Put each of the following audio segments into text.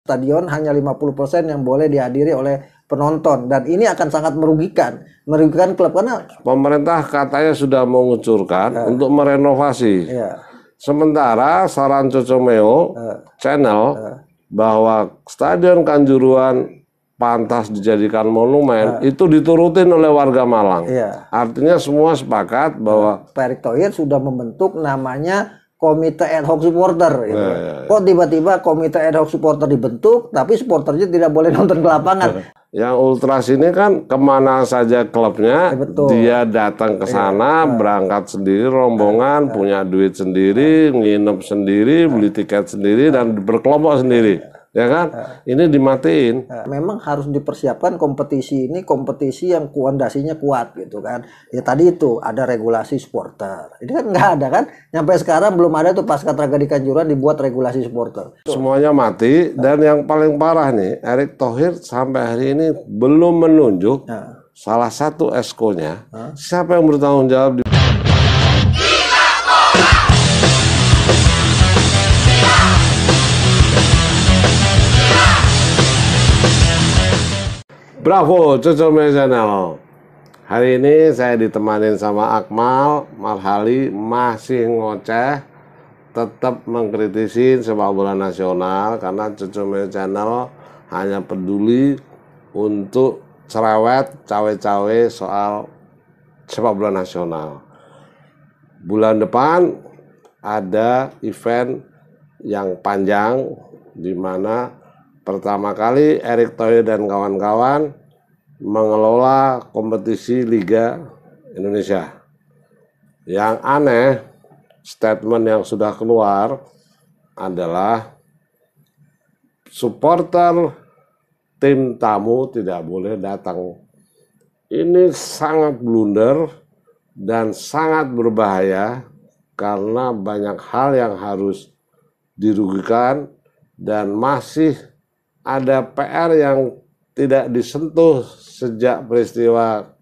Stadion hanya 50% yang boleh dihadiri oleh penonton, dan ini akan sangat merugikan klub karena pemerintah katanya sudah mengucurkan untuk merenovasi. Sementara saran Cocomeo channel bahwa Stadion Kanjuruhan pantas dijadikan monumen itu diturutin oleh warga Malang. Artinya semua sepakat bahwa Pak Erick Thohir sudah membentuk namanya Komite Ad Hoc Supporter gitu. Kok tiba-tiba Komite Ad Hoc Supporter dibentuk tapi supporternya tidak boleh nonton ke lapangan. Yang ultras ini kan kemana saja klubnya, dia datang ke sana, berangkat sendiri rombongan, punya duit sendiri, nginep sendiri, beli tiket sendiri, dan berkelompok sendiri. Ya kan? Ini dimatiin. Memang harus dipersiapkan kompetisi ini, kompetisi yang fondasinya kuat gitu kan. Ya tadi itu ada regulasi supporter. Ini kan nggak ada kan? Sampai sekarang belum ada tuh pasca tragedi Kanjuruhan dibuat regulasi supporter. Semuanya mati, dan yang paling parah nih, Erick Thohir sampai hari ini belum menunjuk salah satu eskonya. Siapa yang bertanggung jawab di Bravo, Cocomeo Channel. Hari ini saya ditemanin sama Akmal Marhali, masih ngoceh, tetap mengkritisi sepak bola nasional karena Cocomeo Channel hanya peduli untuk cerewet, cawe-cawe soal sepak bola nasional. Bulan depan ada event yang panjang di mana pertama kali Erick Thohir dan kawan-kawan mengelola kompetisi Liga Indonesia. Yang aneh, statement yang sudah keluar adalah supporter tim tamu tidak boleh datang. Ini sangat blunder dan sangat berbahaya karena banyak hal yang harus dirugikan dan masih ada PR yang tidak disentuh sejak peristiwa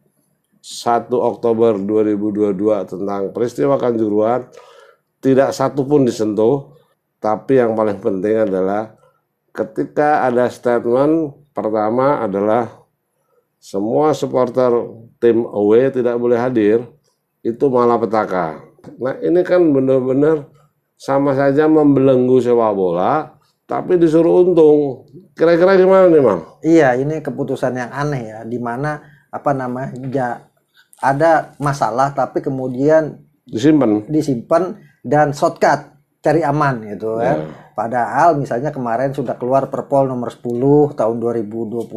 1 Oktober 2022 tentang peristiwa Kanjuruhan. Tidak satu pun disentuh, tapi yang paling penting adalah ketika ada statement pertama adalah semua supporter tim away tidak boleh hadir, itu malapetaka. Nah ini kan benar-benar sama saja membelenggu sepak bola, tapi disuruh untung. Kira-kira gimana nih, Mang? Iya, ini keputusan yang aneh ya, di mana ada masalah tapi kemudian disimpan dan shortcut, cari aman gitu kan. Padahal misalnya kemarin sudah keluar Perpol nomor 10 tahun 2022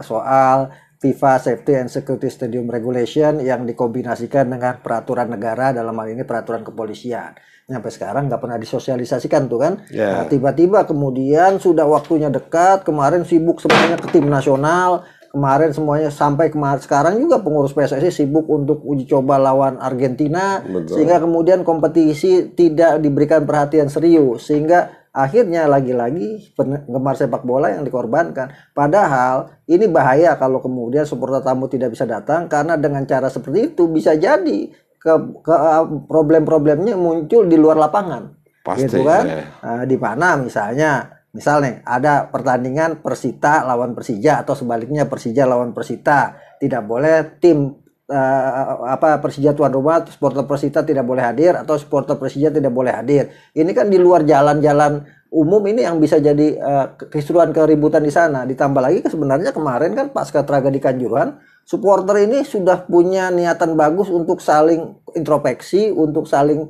soal FIFA Safety and Security Stadium Regulation yang dikombinasikan dengan peraturan negara, dalam hal ini peraturan kepolisian. Sampai sekarang nggak pernah disosialisasikan tuh kan. Nah, tiba-tiba kemudian sudah waktunya dekat, kemarin sibuk semuanya ke tim nasional, kemarin semuanya sampai sekarang juga pengurus PSSI sibuk untuk uji coba lawan Argentina. Sehingga kemudian kompetisi tidak diberikan perhatian serius, sehingga akhirnya lagi-lagi penggemar sepak bola yang dikorbankan. Padahal ini bahaya kalau kemudian supporter tamu tidak bisa datang, karena dengan cara seperti itu bisa jadi ke problem-problemnya muncul di luar lapangan. Pasti, gitu kan? Di mana misalnya ada pertandingan Persita lawan Persija atau sebaliknya Persija lawan Persita, tidak boleh tim Persija tuan rumah, supporter Persita tidak boleh hadir atau supporter Persija tidak boleh hadir. Ini kan di luar jalan-jalan umum, ini yang bisa jadi keseruan keributan di sana. Ditambah lagi sebenarnya kemarin kan pasca tragedi Kanjuruhan, supporter ini sudah punya niatan bagus untuk saling introspeksi, untuk saling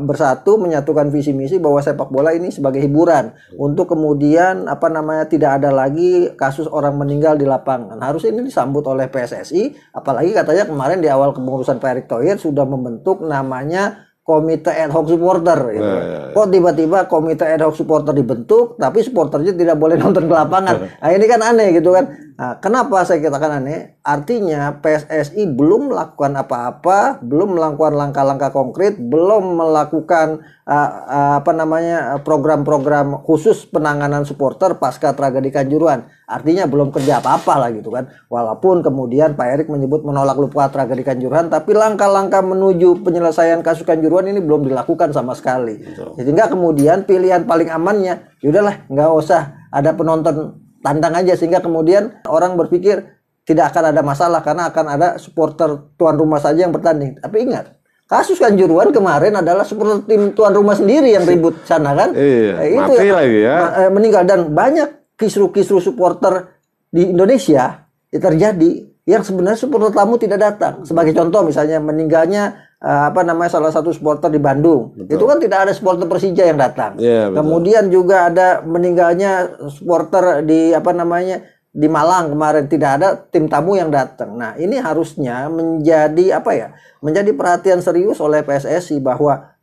bersatu, menyatukan visi misi bahwa sepak bola ini sebagai hiburan, untuk kemudian tidak ada lagi kasus orang meninggal di lapangan. Harusnya ini disambut oleh PSSI, apalagi katanya kemarin di awal kepengurusan Pak Erick Thohir sudah membentuk namanya Komite Ad Hoc Supporter gitu. Kok tiba-tiba Komite Ad Hoc Supporter dibentuk tapi supporternya tidak boleh nonton ke lapangan. Nah ini kan aneh gitu kan. Nah, kenapa saya katakan aneh? Artinya PSSI belum melakukan apa-apa, belum melakukan langkah-langkah konkret, belum melakukan program-program khusus penanganan supporter pasca tragedi Kanjuruhan. Artinya belum kerja apa-apa lah gitu kan. Walaupun kemudian Pak Erick menyebut menolak lupa tragedi Kanjuruhan, tapi langkah-langkah menuju penyelesaian kasus Kanjuruhan ini belum dilakukan sama sekali. Sehingga kemudian pilihan paling amannya, yaudahlah nggak usah ada penonton tandang aja, sehingga kemudian orang berpikir tidak akan ada masalah karena akan ada supporter tuan rumah saja yang bertanding. Tapi ingat, kasus Kanjuruhan kemarin adalah supporter tim tuan rumah sendiri yang ribut sana kan. Iya, itu mati lagi ya. Meninggal, dan banyak kisru-kisru supporter di Indonesia terjadi yang sebenarnya supporter tamu tidak datang. Sebagai contoh misalnya meninggalnya salah satu supporter di Bandung. Betul. Itu kan tidak ada supporter Persija yang datang. Kemudian juga ada meninggalnya supporter di Malang kemarin, tidak ada tim tamu yang datang. Nah, ini harusnya menjadi menjadi perhatian serius oleh PSSI bahwa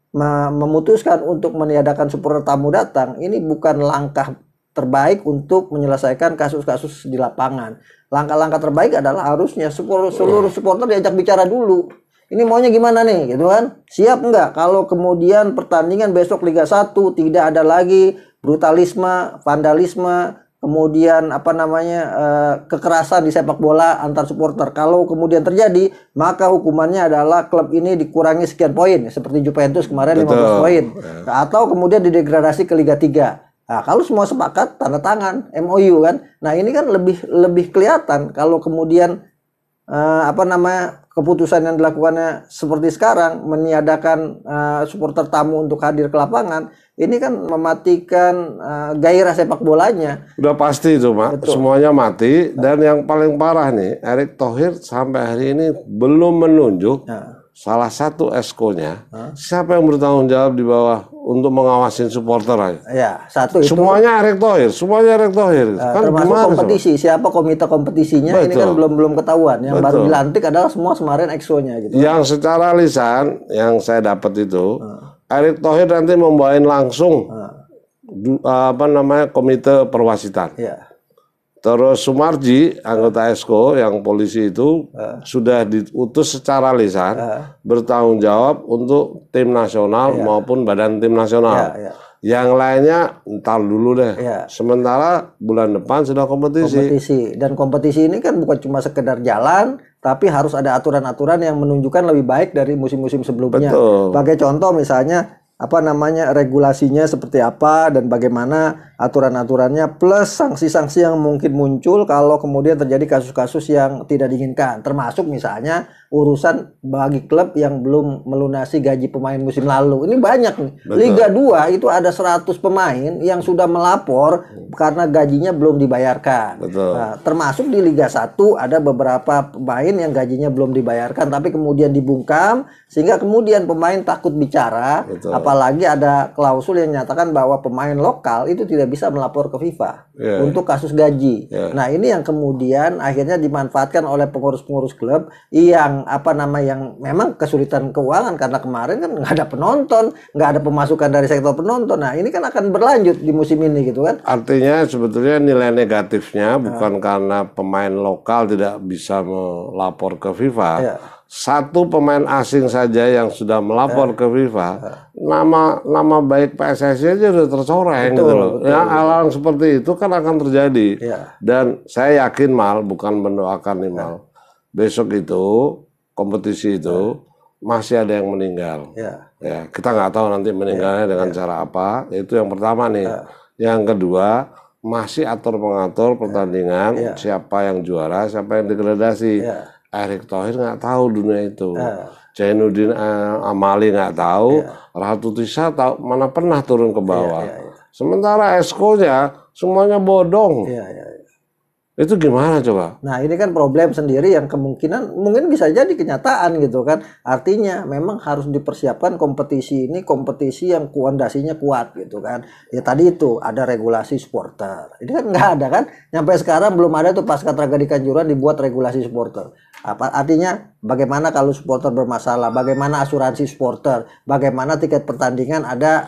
memutuskan untuk meniadakan supporter tamu datang ini bukan langkah terbaik untuk menyelesaikan kasus-kasus di lapangan. Langkah-langkah terbaik adalah harusnya seluruh supporter diajak bicara dulu. Ini maunya gimana nih, gitu kan? Siap nggak kalau kemudian pertandingan besok Liga 1 tidak ada lagi brutalisme, vandalisme, kemudian kekerasan di sepak bola antar supporter. Kalau kemudian terjadi, maka hukumannya adalah klub ini dikurangi sekian poin, seperti Juventus kemarin 15 poin. Atau kemudian didegradasi ke Liga 3. Nah, kalau semua sepakat tanda tangan MOU kan. Nah, ini kan lebih kelihatan kalau kemudian keputusan yang dilakukannya seperti sekarang meniadakan supporter tamu untuk hadir ke lapangan, ini kan mematikan gairah sepak bolanya. Udah pasti itu, Mak. Semuanya mati. Dan yang paling parah nih, Erick Thohir sampai hari ini belum menunjuk salah satu eskonya siapa yang bertanggung jawab di bawah untuk mengawasin supporter aja. Ya, satu itu. Semuanya Erick Thohir, kan termasuk kompetisi, siapa komite kompetisinya. Betul. Ini kan belum ketahuan. Yang baru dilantik adalah semua kemarin exco-nya gitu. Yang secara lisan yang saya dapat itu, Erick Thohir nanti membawain langsung komite perwasitan. Ya. Terus Sumarji, anggota Esko yang polisi itu sudah diutus secara lisan bertanggung jawab untuk tim nasional maupun badan tim nasional. Yang lainnya entar dulu deh. Sementara bulan depan sudah kompetisi. Dan kompetisi ini kan bukan cuma sekedar jalan, tapi harus ada aturan-aturan yang menunjukkan lebih baik dari musim-musim sebelumnya. Betul. Sebagai contoh misalnya regulasinya seperti apa dan bagaimana aturan-aturannya, plus sanksi-sanksi yang mungkin muncul kalau kemudian terjadi kasus-kasus yang tidak diinginkan, termasuk misalnya urusan bagi klub yang belum melunasi gaji pemain musim lalu. Ini banyak nih. Betul. Liga 2 itu ada 100 pemain yang sudah melapor karena gajinya belum dibayarkan. Nah, termasuk di Liga 1 ada beberapa pemain yang gajinya belum dibayarkan tapi kemudian dibungkam sehingga kemudian pemain takut bicara. Betul. Apalagi ada klausul yang menyatakan bahwa pemain lokal itu tidak bisa melapor ke FIFA untuk kasus gaji. Nah, ini yang kemudian akhirnya dimanfaatkan oleh pengurus-pengurus klub yang yang memang kesulitan keuangan karena kemarin kan nggak ada penonton, nggak ada pemasukan dari sektor penonton. Nah, ini kan akan berlanjut di musim ini gitu kan. Artinya sebetulnya nilai negatifnya bukan karena pemain lokal tidak bisa melapor ke FIFA. Satu pemain asing saja yang sudah melapor ke FIFA, nama baik PSSI aja sudah tercoreng gitu loh. Hal-hal seperti itu kan akan terjadi. Dan saya yakin bukan mendoakan nih besok itu kompetisi itu masih ada yang meninggal. Ya, kita nggak tahu nanti meninggalnya dengan cara apa. Itu yang pertama nih. Yang kedua, masih atur-mengatur pertandingan, siapa yang juara, siapa yang degradasi. Erick Thohir nggak tahu dunia itu. Zainuddin Amali nggak tahu. Ratu Tisa tahu, mana pernah turun ke bawah. Sementara eskonya semuanya bodong. Itu gimana coba? Nah, ini kan problem sendiri yang kemungkinan mungkin bisa jadi kenyataan gitu kan. Artinya memang harus dipersiapkan kompetisi ini, kompetisi yang fondasinya kuat gitu kan. Ya tadi itu ada regulasi supporter. Ini kan nggak ada kan. Sampai sekarang belum ada tuh pasca tragedi Kanjuruhan dibuat regulasi supporter. Artinya bagaimana kalau supporter bermasalah, bagaimana asuransi supporter, bagaimana tiket pertandingan ada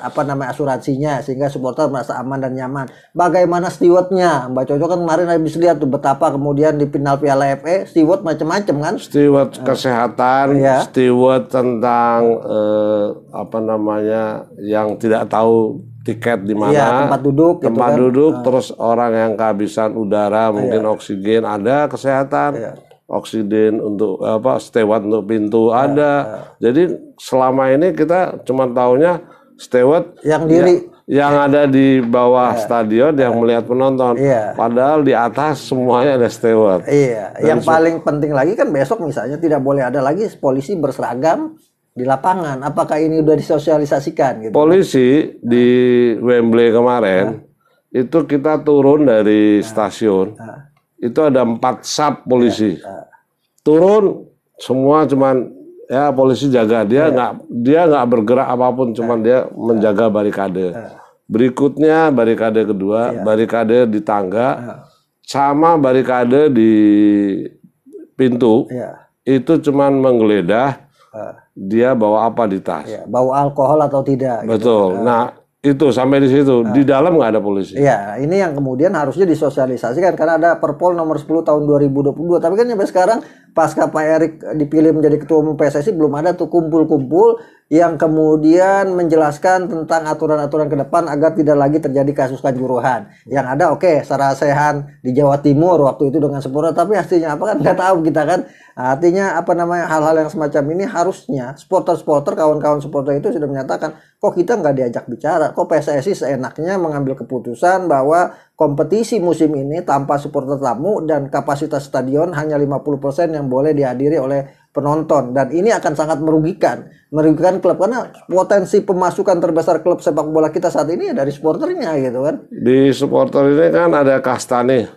asuransinya sehingga supporter merasa aman dan nyaman. Bagaimana stewardnya, Mbak Coco kan kemarin habis lihat tuh betapa kemudian di final Piala FA steward macam-macam kan. Steward kesehatan, steward tentang yang tidak tahu tiket di mana, tempat duduk, terus orang yang kehabisan udara, mungkin oksigen ada, kesehatan. Oksigen untuk steward untuk pintu ada. Jadi selama ini kita cuma taunya steward Yang ada di bawah stadion yang melihat penonton. Padahal di atas semuanya ada steward. Iya. Yang paling penting lagi kan besok misalnya tidak boleh ada lagi polisi berseragam di lapangan. Apakah ini udah disosialisasikan gitu? Polisi di Wembley kemarin itu kita turun dari stasiun. Itu ada 4 sub polisi. Turun semua cuman ya polisi jaga, dia nggak bergerak apapun, cuman dia menjaga barikade. Berikutnya barikade kedua, barikade di tangga, sama barikade di pintu. Itu cuman menggeledah dia bawa apa di tas. Bawa alkohol atau tidak. Betul. Gitu. Nah itu sampai di situ, di dalam nggak ada polisi. Iya, ini yang kemudian harusnya disosialisasikan karena ada Perpol nomor 10 tahun 2022. Tapi kan sampai sekarang pasca Pak Erick dipilih menjadi ketua umum PSSI belum ada tuh kumpul-kumpul yang kemudian menjelaskan tentang aturan-aturan ke depan agar tidak lagi terjadi kasus kanjuruhan. Yang ada Sarasehan di Jawa Timur waktu itu dengan sempurna, tapi hasilnya apa kan nggak tahu kita kan. Artinya hal-hal yang semacam ini harusnya supporter-supporter, kawan-kawan supporter itu sudah menyatakan, kok kita nggak diajak bicara, kok PSSI seenaknya mengambil keputusan bahwa kompetisi musim ini tanpa supporter tamu dan kapasitas stadion hanya 50% yang boleh dihadiri oleh penonton, dan ini akan sangat merugikan klub karena potensi pemasukan terbesar klub sepak bola kita saat ini dari supporternya gitu kan. Di supporter ini kan ada kasta nih.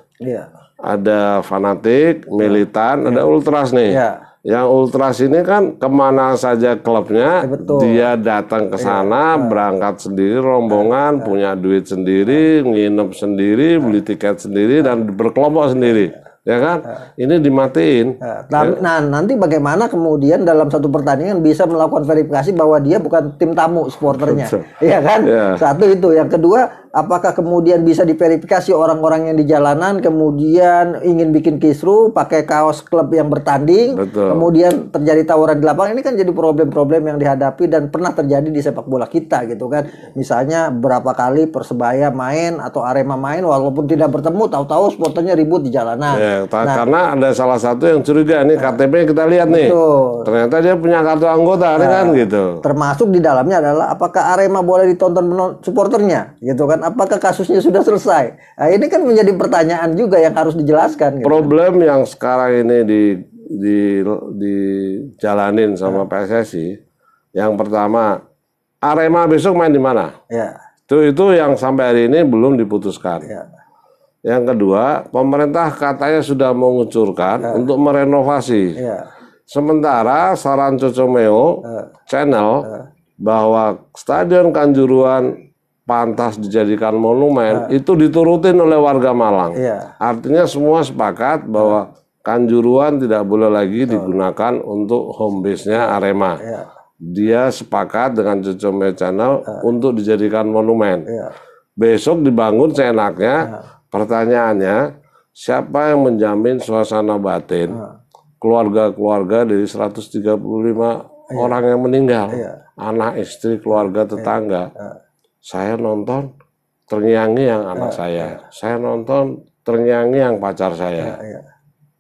Ada fanatik, militan, ada ultras nih. Yang ultras ini kan kemana saja klubnya, dia datang ke sana, berangkat sendiri, rombongan, punya duit sendiri, nginep sendiri, beli tiket sendiri, dan berkelompok sendiri. Ya kan? Ini dimatiin. Nah, nanti bagaimana kemudian dalam satu pertandingan bisa melakukan verifikasi bahwa dia bukan tim tamu supporternya. Iya kan? Satu itu. Yang kedua, apakah kemudian bisa diverifikasi orang-orang yang di jalanan kemudian ingin bikin kisru pakai kaos klub yang bertanding, kemudian terjadi tawuran di lapangan. Ini kan jadi problem-problem yang dihadapi dan pernah terjadi di sepak bola kita gitu kan. Misalnya berapa kali Persebaya main atau Arema main walaupun tidak bertemu, tahu-tahu supporternya ribut di jalanan. Karena ada salah satu yang curiga nih, KTP kita lihat nih. Ternyata dia punya kartu anggota kan gitu. Termasuk di dalamnya adalah apakah Arema boleh ditonton supporternya gitu kan. Apakah kasusnya sudah selesai? Nah, ini kan menjadi pertanyaan juga yang harus dijelaskan. Gitu. Problem yang sekarang ini dijalanin sama PSSI, yang pertama, Arema besok main di mana? Itu yang sampai hari ini belum diputuskan. Yang kedua, pemerintah katanya sudah mengucurkan untuk merenovasi. Sementara saran Cocomeo channel bahwa Stadion Kanjuruhan pantas dijadikan monumen itu diturutin oleh warga Malang. Artinya semua sepakat bahwa Kanjuruhan tidak boleh lagi digunakan untuk home base-nya Arema. Dia sepakat dengan Cocomeo channel untuk dijadikan monumen. Besok dibangun seenaknya. Pertanyaannya, siapa yang menjamin suasana batin keluarga-keluarga dari 135 orang yang meninggal, anak, istri, keluarga, tetangga. Saya nonton terngiang-ngiang yang anak saya nonton terngiang-ngiang yang pacar saya.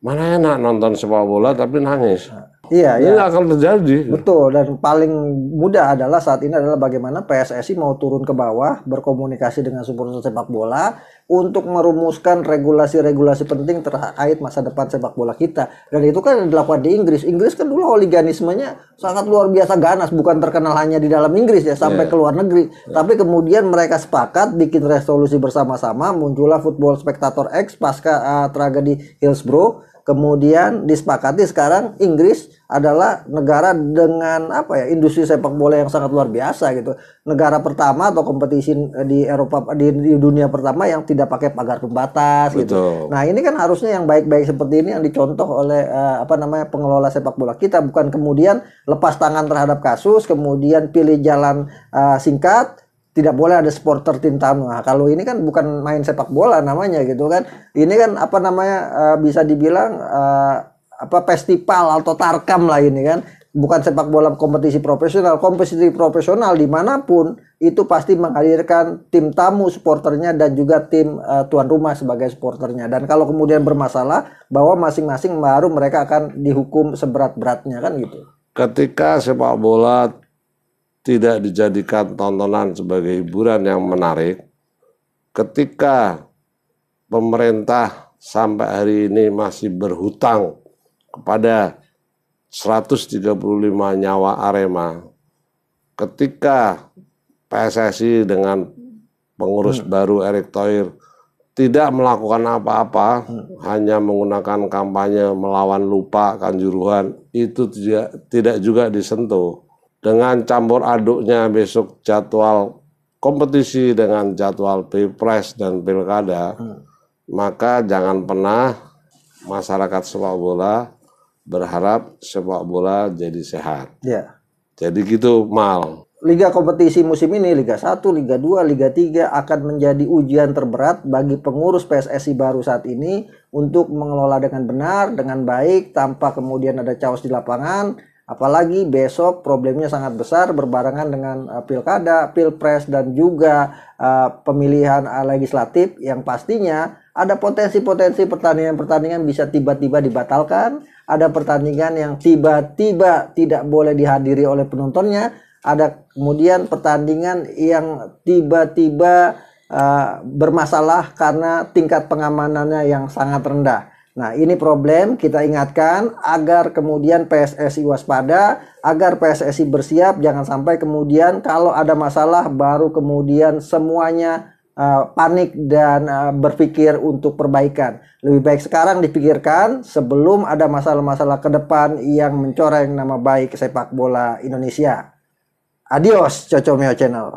Mana enak nonton sepak bola tapi nangis. Ini akan terjadi. Betul, dan paling mudah adalah saat ini adalah bagaimana PSSI mau turun ke bawah, berkomunikasi dengan supporter sepak bola untuk merumuskan regulasi-regulasi penting terkait masa depan sepak bola kita. Dan itu kan dilakukan di Inggris. Inggris kan dulu holiganismenya sangat luar biasa ganas, bukan terkenal hanya di dalam Inggris ya, sampai ke luar negeri. Tapi kemudian mereka sepakat bikin resolusi bersama-sama, muncullah Football Spectator X pasca tragedi Hillsborough. Kemudian disepakati sekarang Inggris adalah negara dengan industri sepak bola yang sangat luar biasa gitu. Negara pertama atau kompetisi di Eropa di dunia pertama yang tidak pakai pagar pembatas gitu. Nah, ini kan harusnya yang baik-baik seperti ini yang dicontoh oleh pengelola sepak bola kita, bukan kemudian lepas tangan terhadap kasus, kemudian pilih jalan singkat. Tidak boleh ada supporter tim tamu. Nah, kalau ini kan bukan main sepak bola namanya gitu kan. Ini kan bisa dibilang festival atau tarkam lah ini kan. Bukan sepak bola kompetisi profesional. Kompetisi profesional dimanapun itu pasti menghadirkan tim tamu supporternya dan juga tim tuan rumah sebagai supporternya. Dan kalau kemudian bermasalah, bahwa masing-masing baru mereka akan dihukum seberat-beratnya kan gitu. Ketika sepak bola tidak dijadikan tontonan sebagai hiburan yang menarik, ketika pemerintah sampai hari ini masih berhutang kepada 135 nyawa Arema, ketika PSSI dengan pengurus baru Erick Thohir tidak melakukan apa-apa, hanya menggunakan kampanye melawan lupa Kanjuruhan, itu tidak juga disentuh. Dengan campur aduknya besok jadwal kompetisi dengan jadwal Pilpres dan Pilkada, maka jangan pernah masyarakat sepak bola berharap sepak bola jadi sehat. Ya. Jadi gitu, Mal. Liga kompetisi musim ini, Liga 1, Liga 2, Liga 3 akan menjadi ujian terberat bagi pengurus PSSI baru saat ini untuk mengelola dengan benar, dengan baik, tanpa kemudian ada chaos di lapangan. Apalagi besok problemnya sangat besar berbarengan dengan pilkada, pilpres, dan juga pemilihan legislatif yang pastinya ada potensi-potensi pertandingan-pertandingan bisa tiba-tiba dibatalkan. Ada pertandingan yang tiba-tiba tidak boleh dihadiri oleh penontonnya. Ada kemudian pertandingan yang tiba-tiba bermasalah karena tingkat pengamanannya yang sangat rendah. Nah, ini problem, kita ingatkan agar kemudian PSSI waspada, agar PSSI bersiap, jangan sampai kemudian kalau ada masalah baru kemudian semuanya panik dan berpikir untuk perbaikan. Lebih baik sekarang dipikirkan sebelum ada masalah-masalah ke depan yang mencoreng nama baik sepak bola Indonesia. Adios, Cocomeo Channel.